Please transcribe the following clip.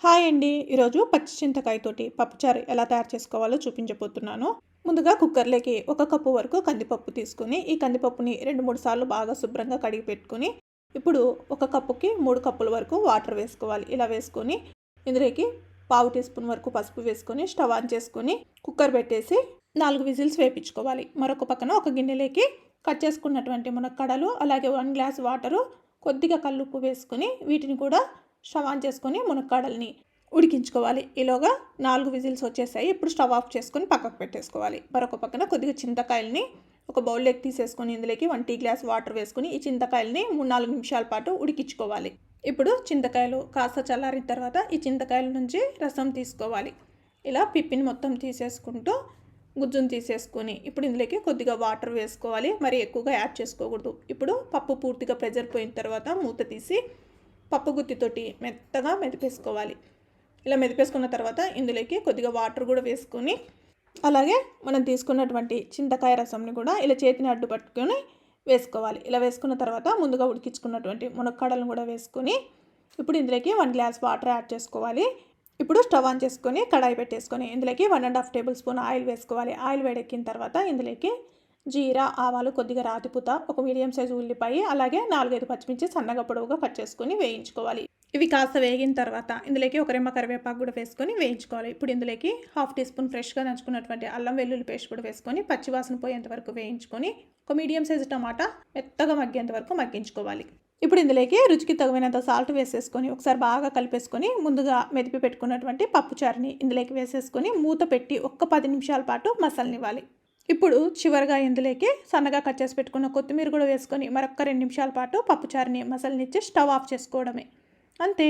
Hi అండి. ఈరోజు పచ్చి చింతకాయతోటి పప్పుచారు ఎలా తయారు చేసుకోవాలో చూపించబోతున్నాను. ముందుగా కుక్కర్లోకి 1 కప్పు వరకు కందిపప్పు తీసుకుని, ఈ కందిపప్పుని 2-3 సార్లు బాగా శుభ్రంగా కడిగి పెట్టుకుని, ఇప్పుడు 1 కప్పుకి 3 కప్పుల వరకు వాటర్ వేసుకోవాలి. ఇలా వేసుకొని ఇందులోకి పావు టీ స్పూన్ వరకు పసుపు వేసుకొని స్టవ్ ఆన్ చేసుకొని కుక్కర్ పెట్టేసి 4 విజిల్స్ వేపించుకోవాలి. మరొక పక్కన ఒక గిన్నెలోకి కట్ చేసుకున్నటువంటి మునక్కాడలు, అలాగే 1 గ్లాస్ వాటరు, కొద్దిగా కల్లుప్పు వేసుకొని వీటిని కూడా స్టవ్ ఆన్ చేసుకొని మునక్కాడల్ని ఉడికించుకోవాలి. ఈలోగా 4 విజిల్స్ వచ్చేసాయి. ఇప్పుడు స్టవ్ ఆఫ్ చేసుకొని పక్కకు పెట్టేసుకోవాలి. మరొక పక్కన కొద్దిగా చింతకాయల్ని ఒక బౌల్లోకి తీసేసుకొని ఇందులోకి 1 టీ గ్లాస్ వాటర్ వేసుకొని ఈ చింతకాయల్ని 3-4 నిమిషాల పాటు ఉడికించుకోవాలి. ఇప్పుడు చింతకాయలు కాస్త చల్లారిన తర్వాత ఈ చింతకాయల నుంచి రసం తీసుకోవాలి. ఇలా పిప్పిని మొత్తం తీసేసుకుంటూ గుజ్జును తీసేసుకొని ఇప్పుడు ఇందులోకి కొద్దిగా వాటర్ వేసుకోవాలి. మరి ఎక్కువగా యాడ్ చేసుకోకూడదు. ఇప్పుడు పప్పు పూర్తిగా ప్రెజర్ పోయిన తర్వాత మూత తీసి పప్పు గుత్తితోటి మెత్తగా మెదిపేసుకోవాలి. ఇలా మెదిపేసుకున్న తర్వాత ఇందులోకి కొద్దిగా వాటర్ కూడా వేసుకొని, అలాగే మనం తీసుకున్నటువంటి చింతకాయ రసంని కూడా ఇలా చేతిని అడ్డు పట్టుకొని వేసుకోవాలి. ఇలా వేసుకున్న తర్వాత ముందుగా ఉడికించుకున్నటువంటి మునక్కాడలను కూడా వేసుకొని ఇప్పుడు ఇందులోకి 1 గ్లాస్ వాటర్ యాడ్ చేసుకోవాలి. ఇప్పుడు స్టవ్ ఆన్ చేసుకొని కడాయి పెట్టేసుకొని ఇందులోకి 1.5 టేబుల్ స్పూన్ ఆయిల్ వేసుకోవాలి. ఆయిల్ వేడెక్కిన తర్వాత ఇందులోకి జీరా, ఆవాలు, కొద్దిగా రాతిపూత, ఒక మీడియం సైజు ఉల్లిపాయ, అలాగే 4-5 పచ్చిమిర్చి సన్నగా పొడవుగా కట్ చేసుకొని వేయించుకోవాలి. ఇవి కాస్త వేగిన తర్వాత ఇందులోకి ఒక రెమ్మ కరివేపాకు కూడా వేసుకొని వేయించుకోవాలి. ఇప్పుడు ఇందులోకి 1/2 టీ స్పూన్ ఫ్రెష్గా దంచుకున్నటువంటి అల్లం వెల్లుల్లి పేస్ట్ కూడా వేసుకొని పచ్చివాసన పోయేంత వరకు వేయించుకొని ఒక మీడియం సైజు టమాటా మెత్తగా మగ్గేంత వరకు మగ్గించుకోవాలి. ఇప్పుడు ఇందులోకి రుచికి తగినంత సాల్ట్ వేసేసుకొని ఒకసారి బాగా కలిపేసుకొని ముందుగా మెదిపి పెట్టుకున్నటువంటి పప్పుచారుని ఇందులోకి వేసేసుకొని మూత పెట్టి 10 నిమిషాల పాటు మసలనివ్వాలి. ఇప్పుడు చివరిగా ఇందులోకి సన్నగా కట్ చేసి పెట్టుకున్న కొత్తిమీర కూడా వేసుకొని మరొక 2 నిమిషాల పాటు పప్పుచారుని మసలనిచ్చి స్టవ్ ఆఫ్ చేసుకోవడమే. అంతే.